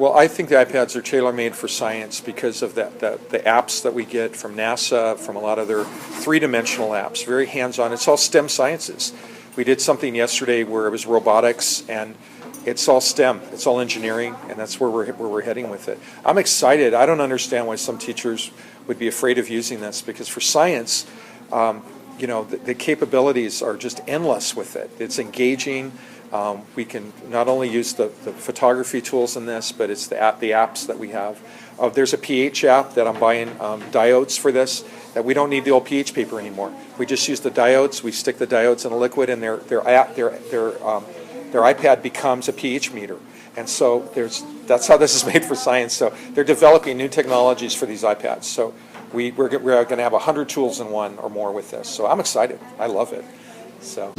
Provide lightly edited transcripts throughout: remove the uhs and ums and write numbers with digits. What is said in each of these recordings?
Well, I think the iPads are tailor-made for science because of the apps that we get from NASA, from a lot of their three-dimensional apps, very hands-on. It's all STEM sciences. We did something yesterday where it was robotics, and it's all STEM, it's all engineering, and that's where we're heading with it. I'm excited. I don't understand why some teachers would be afraid of using this, because for science, the capabilities are just endless with it. It's engaging. We can not only use the photography tools in this, but it's the apps that we have. There's a pH app that I'm buying diodes for this, that we don't need the old pH paper anymore. We just use the diodes. We stick the diodes in a liquid, and their iPad becomes a pH meter. And so that's how this is made for science. So they're developing new technologies for these iPads. So we're going to have 100 tools in one or more with this. So I'm excited. I love it. So.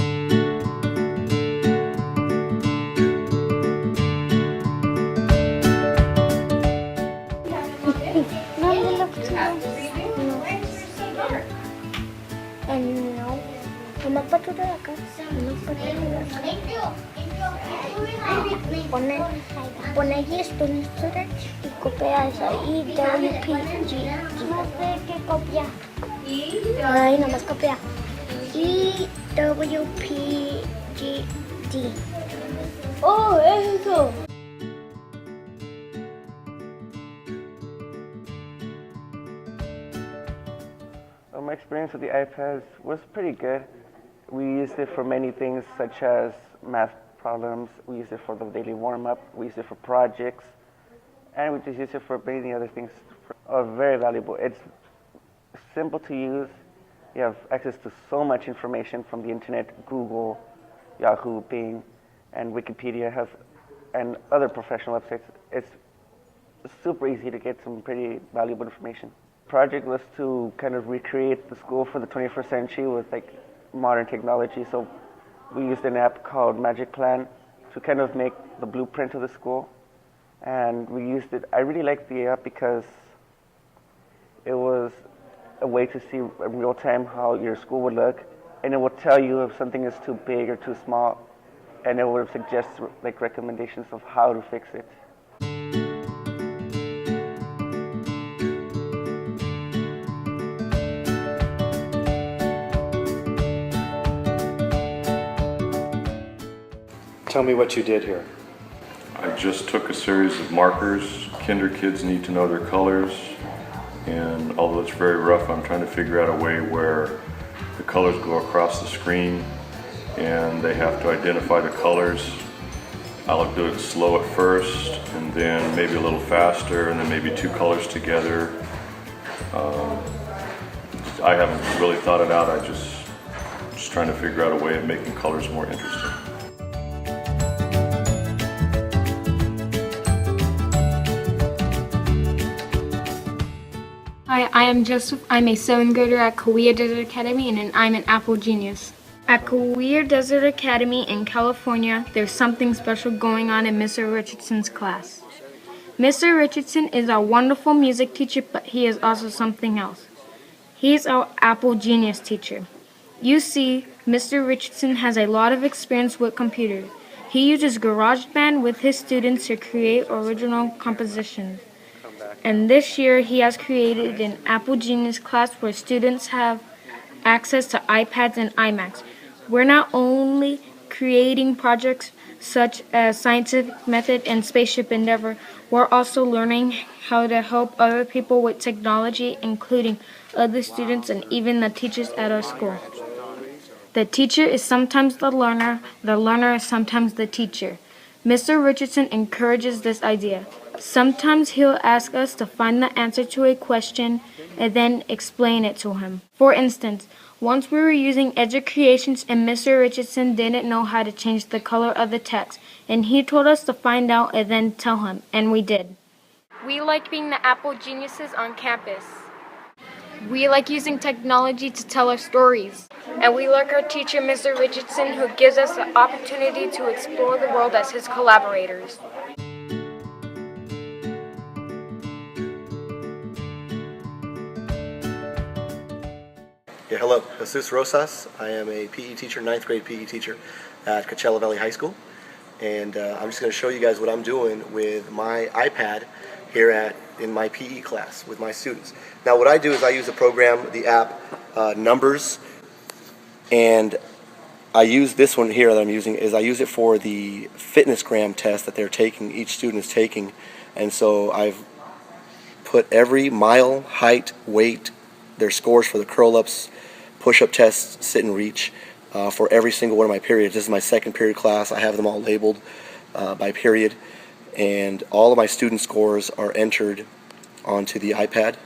Pon allí esto en storage y copias ahí WPG. No sé qué copia. Ahí nomás copia. Y WPGD. Oh, eso. My experience with the iPads was pretty good. We used it for many things, such as math problems. We used it for the daily warm-up. We used it for projects. And we just used it for many other things. Very valuable. It's simple to use. You have access to so much information from the internet, Google, Yahoo, Bing, and Wikipedia, and other professional websites. It's super easy to get some pretty valuable information. The project was to kind of recreate the school for the 21st century with modern technology. So we used an app called Magic Plan to kind of make the blueprint of the school. And we used it. I really liked the app because it was a way to see in real time how your school would look. And it would tell you if something is too big or too small. And it would suggest recommendations of how to fix it. Tell me what you did here. I just took a series of markers. Kinder kids need to know their colors, and although it's very rough, I'm trying to figure out a way where the colors go across the screen and they have to identify the colors. I'll do it slow at first, and then maybe a little faster, and then maybe two colors together. I haven't really thought it out. I'm just trying to figure out a way of making colors more interesting. Hi, I am Joseph. I'm a 7th grader at Kauai Desert Academy, and I'm an Apple genius. At Kauai Desert Academy in California, there's something special going on in Mr. Richardson's class. Mr. Richardson is our wonderful music teacher, but he is also something else. He's our Apple genius teacher. You see, Mr. Richardson has a lot of experience with computers. He uses GarageBand with his students to create original compositions. And this year, he has created an Apple Genius class where students have access to iPads and iMacs. We're not only creating projects such as Scientific Method and Spaceship Endeavor, we're also learning how to help other people with technology, including other students and even the teachers at our school. The teacher is sometimes the learner is sometimes the teacher. Mr. Richardson encourages this idea. Sometimes he'll ask us to find the answer to a question and then explain it to him. For instance, once we were using Educreations and Mr. Richardson didn't know how to change the color of the text, and he told us to find out and then tell him, and we did. We like being the Apple geniuses on campus. We like using technology to tell our stories. And we like our teacher, Mr. Richardson, who gives us the opportunity to explore the world as his collaborators. Yeah, hello, Jesus Rosas. I am a PE teacher, 9th grade PE teacher at Coachella Valley High School. and I'm just going to show you guys what I'm doing with my iPad here in my PE class with my students. Now what I do is I use the program, the app Numbers, and I use this one here that I'm using is I use it for the fitnessgram test that they're taking, each student is taking, and so I've put every mile, height, weight, their scores for the curl-ups, push-up tests, sit and reach, for every single one of my periods. This is my second period class. I have them all labeled by period, and all of my student scores are entered onto the iPad.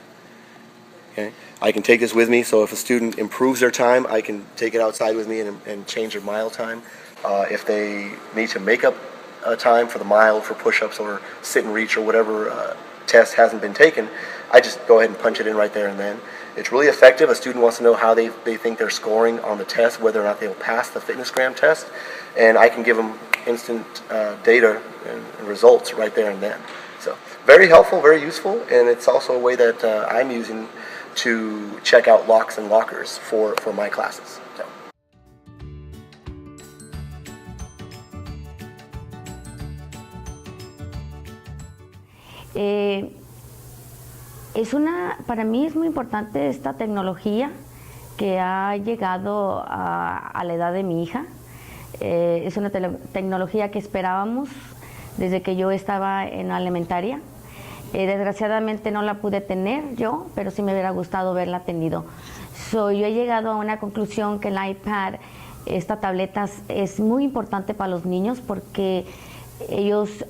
Okay. I can take this with me, so if a student improves their time, I can take it outside with me and change their mile time. If they need to make up a time for the mile, for push-ups or sit and reach or whatever test hasn't been taken, I just go ahead and punch it in right there and then. It's really effective. A student wants to know how they think they're scoring on the test, whether or not they'll pass the fitnessgram test, and I can give them instant data and results right there and then. So very helpful, very useful, and it's also a way that I'm using to check out locks and lockers for my classes. So. Para mí es muy importante esta tecnología que ha llegado a la edad de mi hija. Es una tecnología que esperábamos desde que yo estaba en la elementaria. Desgraciadamente no la pude tener yo, pero sí me hubiera gustado haberla tenido. Yo he llegado a una conclusión que el iPad, esta tableta, es muy importante para los niños porque ellos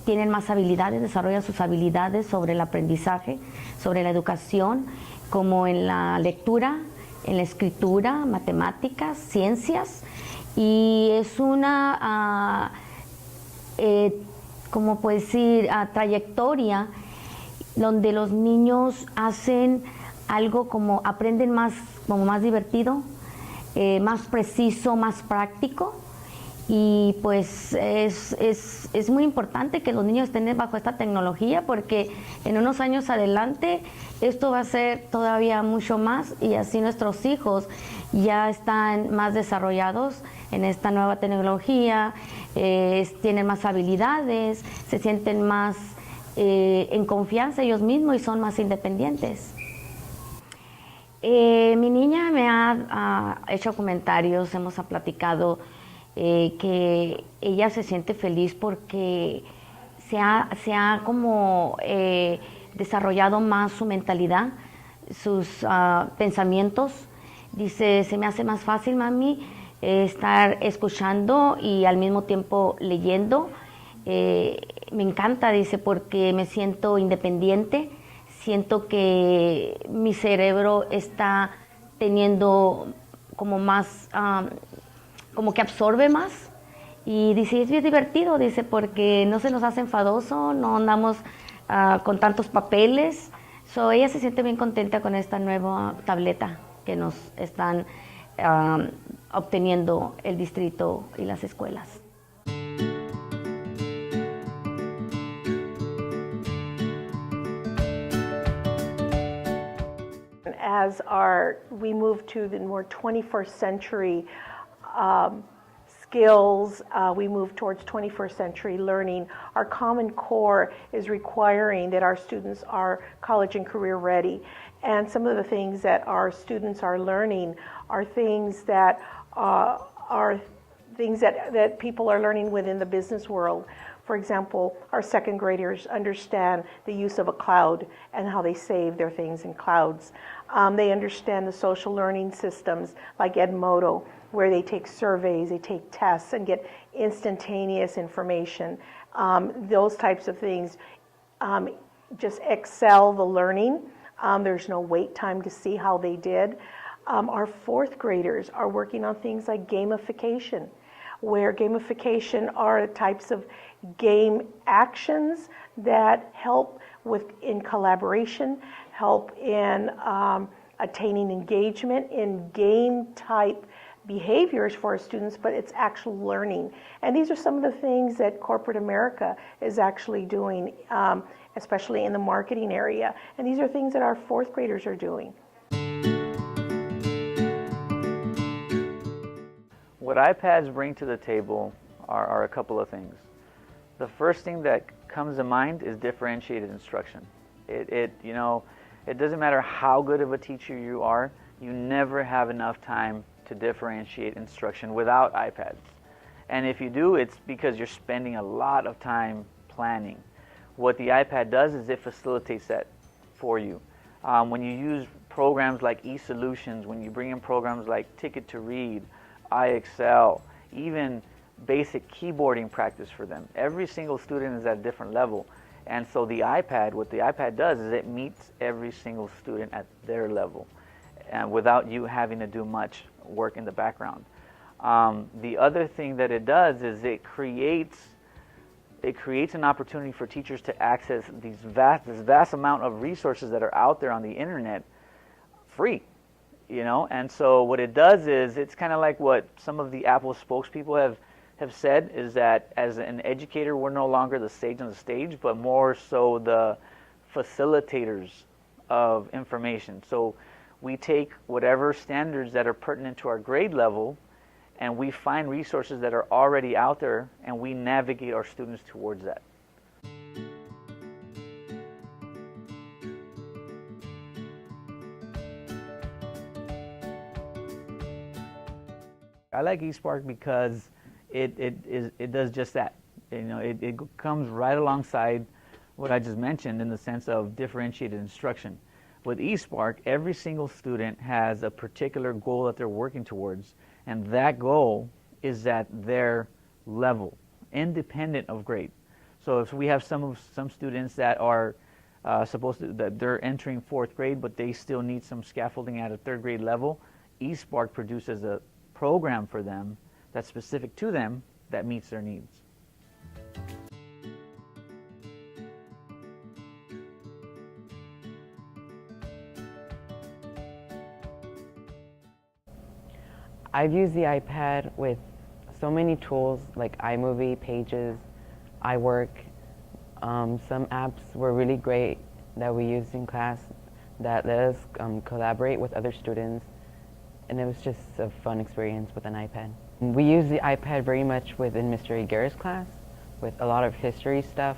tienen más habilidades, desarrollan sus habilidades sobre el aprendizaje, sobre la educación, como en la lectura, en la escritura, matemáticas, ciencias, y es una, como puedo decir, trayectoria donde los niños hacen algo como aprenden más, como más divertido, más preciso, más práctico. Y pues es muy importante que los niños estén bajo esta tecnología porque en unos años adelante esto va a ser todavía mucho más y así nuestros hijos ya están más desarrollados en esta nueva tecnología, tienen más habilidades, se sienten más en confianza ellos mismos y son más independientes. Mi niña me ha hecho comentarios, hemos platicado que ella se siente feliz porque se ha como desarrollado más su mentalidad, sus pensamientos. Dice, se me hace más fácil, mami, estar escuchando y al mismo tiempo leyendo. Me encanta, dice, porque me siento independiente, siento que mi cerebro está teniendo como más... como que absorbe más y dice, es bien divertido, dice, porque no se nos hace enfadoso, no andamos con tantos papeles. Ella se siente bien contenta con esta nueva tableta que nos están obteniendo el distrito y las escuelas. As we move to the more 21st century skills, we move towards 21st century learning. Our Common Core is requiring that our students are college and career ready. And some of the things that our students are learning are things that that people are learning within the business world. For example, our second graders understand the use of a cloud and how they save their things in clouds. They understand the social learning systems like Edmodo, where they take surveys, they take tests, and get instantaneous information. Those types of things just excel the learning. There's no wait time to see how they did. Our fourth graders are working on things like gamification, where gamification are types of game actions that help in collaboration, help in attaining engagement in game type behaviors for our students, but it's actual learning. And these are some of the things that corporate America is actually doing, especially in the marketing area. And these are things that our fourth graders are doing. What iPads bring to the table are a couple of things. The first thing that comes to mind is differentiated instruction. You know, it doesn't matter how good of a teacher you are, you never have enough time to differentiate instruction without iPads. And if you do, it's because you're spending a lot of time planning. What the iPad does is it facilitates that for you. When you use programs like eSolutions, when you bring in programs like Ticket to Read, iExcel, even basic keyboarding practice for them, every single student is at a different level. And so the iPad, what the iPad does is it meets every single student at their level, and without you having to do much work in the background. The other thing that it does is it creates an opportunity for teachers to access this vast amount of resources that are out there on the internet free, you know. And so what it does is it's kind of like what some of the Apple spokespeople have said, is that as an educator, we're no longer the sage on the stage, but more so the facilitators of information. So we take whatever standards that are pertinent to our grade level, and we find resources that are already out there, and we navigate our students towards that. I like eSpark because it does just that. You know, it comes right alongside what I just mentioned in the sense of differentiated instruction. With eSpark, every single student has a particular goal that they're working towards, and that goal is at their level, independent of grade. So if we have some students that are that they're entering 4th grade, but they still need some scaffolding at a 3rd grade level, eSpark produces a program for them that's specific to them that meets their needs. I've used the iPad with so many tools like iMovie, Pages, iWork. Some apps were really great that we used in class that let us collaborate with other students, and it was just a fun experience with an iPad. We use the iPad very much within Mr. Aguirre's class with a lot of history stuff.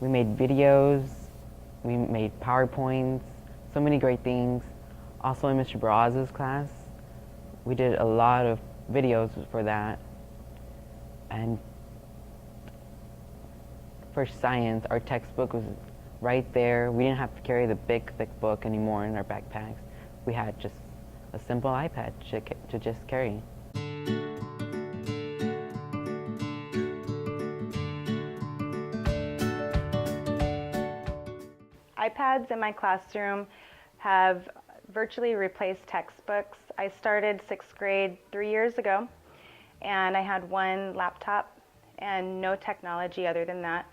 We made videos, we made PowerPoints, so many great things. Also in Mr. Barraz's class, we did a lot of videos for that. And for science, our textbook was right there. We didn't have to carry the big, thick book anymore in our backpacks. We had just a simple iPad to just carry. iPads in my classroom have virtually replaced textbooks. I started 6th grade 3 years ago, and I had one laptop and no technology other than that.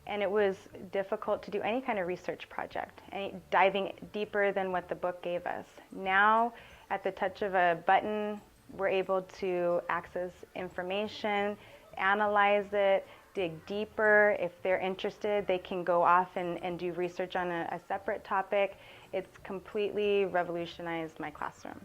And it was difficult to do any kind of research project, diving deeper than what the book gave us. Now, at the touch of a button, we're able to access information, analyze it, dig deeper. If they're interested, they can go off and do research on a separate topic. It's completely revolutionized my classroom.